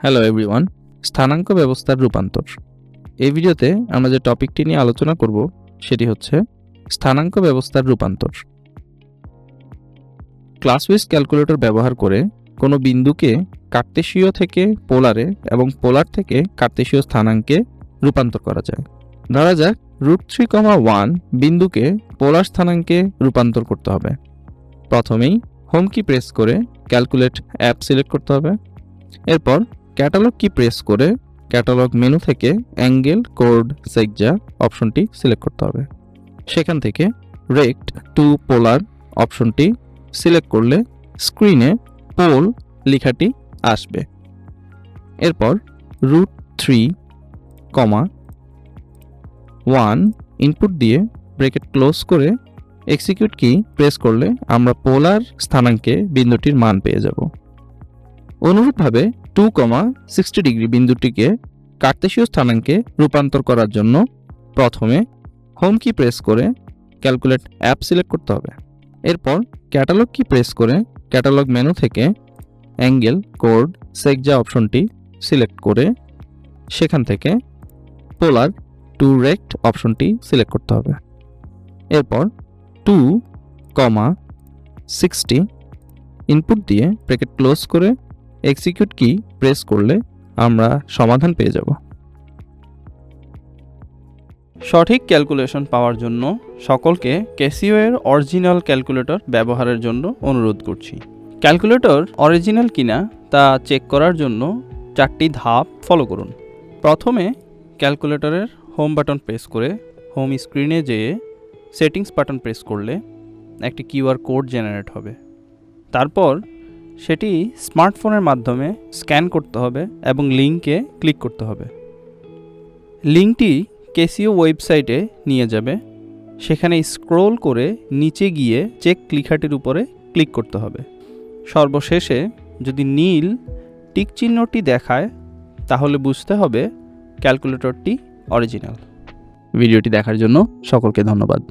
Hello everyone, স্থানাঙ্ক ব্যবস্থার রূপান্তর। এই ভিডিওতে আমরা যে টপিকটি নিয়ে আলোচনা করব সেটি হচ্ছে স্থানাঙ্ক ব্যবস্থার রূপান্তর। ক্লাসউইজ ক্যালকুলেটর ব্যবহার করে কোনো বিন্দুকে কার্তেশীয় থেকে পোলারে এবং পোলার থেকে কার্তেশীয় স্থানাঙ্কে রূপান্তর করা যায়। ধরা যাক √3,1 বিন্দুকে পোলার স্থানাঙ্কে রূপান্তর করতে হবে। প্রথমেই হোম কি প্রেস করে ক্যালকুলেট অ্যাপ সিলেক্ট করতে হবে। এরপর ক্যাটালগ কি প্রেস করে ক্যাটালগ মেনু থেকে অ্যাঙ্গেল কোড সেকজা অপশনটি সিলেক্ট করতে হবে। সেখান থেকে রেক্ট টু পোলার অপশনটি সিলেক্ট করলে স্ক্রিনে পোল লেখাটি আসবে। এরপর √3,1 ইনপুট দিয়ে ব্রেকেট ক্লোজ করে এক্সিকিউট কি প্রেস করলে আমরা পোলার স্থানাঙ্কে বিন্দুটির মান পেয়ে যাব। অনুরূপভাবে 2,60 ডিগ্রি বিন্দুটিকে কার্তেশীয় স্থানাঙ্কে রূপান্তর করার জন্য প্রথমে হোম কি প্রেস করে ক্যালকুলেট অ্যাপ সিলেক্ট করতে হবে। এরপর ক্যাটালগ কি প্রেস করে ক্যাটালগ মেনু থেকে অ্যাঙ্গেল কোড সেকজা অপশনটি সিলেক্ট করে সেখান থেকে পোলার টু রেক্ট অপশনটি সিলেক্ট করতে হবে। এরপর 2,60 ইনপুট দিয়ে ব্রেকেট ক্লোজ করে এক্সিকিউট কি প্রেস করলে আমরা সমাধান পেয়ে যাব। সঠিক ক্যালকুলেশন পাওয়ার জন্য সকলকে ক্যাসিও এর অরিজিনাল ক্যালকুলেটর ব্যবহারের জন্য অনুরোধ করছি। ক্যালকুলেটর অরিজিনাল কিনা তা চেক করার জন্য 4টি ধাপ ফলো করুন। প্রথমে ক্যালকুলেটরের হোম বাটন প্রেস করে হোম স্ক্রিনে যেয়ে সেটিংস বাটন প্রেস করলে একটি কিউআর কোড জেনারেট হবে। তারপর সেটি স্মার্টফোনের মাধ্যমে স্ক্যান করতে হবে এবং লিঙ্কে ক্লিক করতে হবে। লিঙ্কটি ক্যাসিও ওয়েবসাইটে নিয়ে যাবে। সেখানে স্ক্রল করে নিচে গিয়ে চেক লেখাটির উপরে ক্লিক করতে হবে। সর্বশেষে যদি নীল টিক চিহ্নটি দেখায় তাহলে বুঝতে হবে ক্যালকুলেটরটি অরিজিনাল। ভিডিওটি দেখার জন্য সকলকে ধন্যবাদ।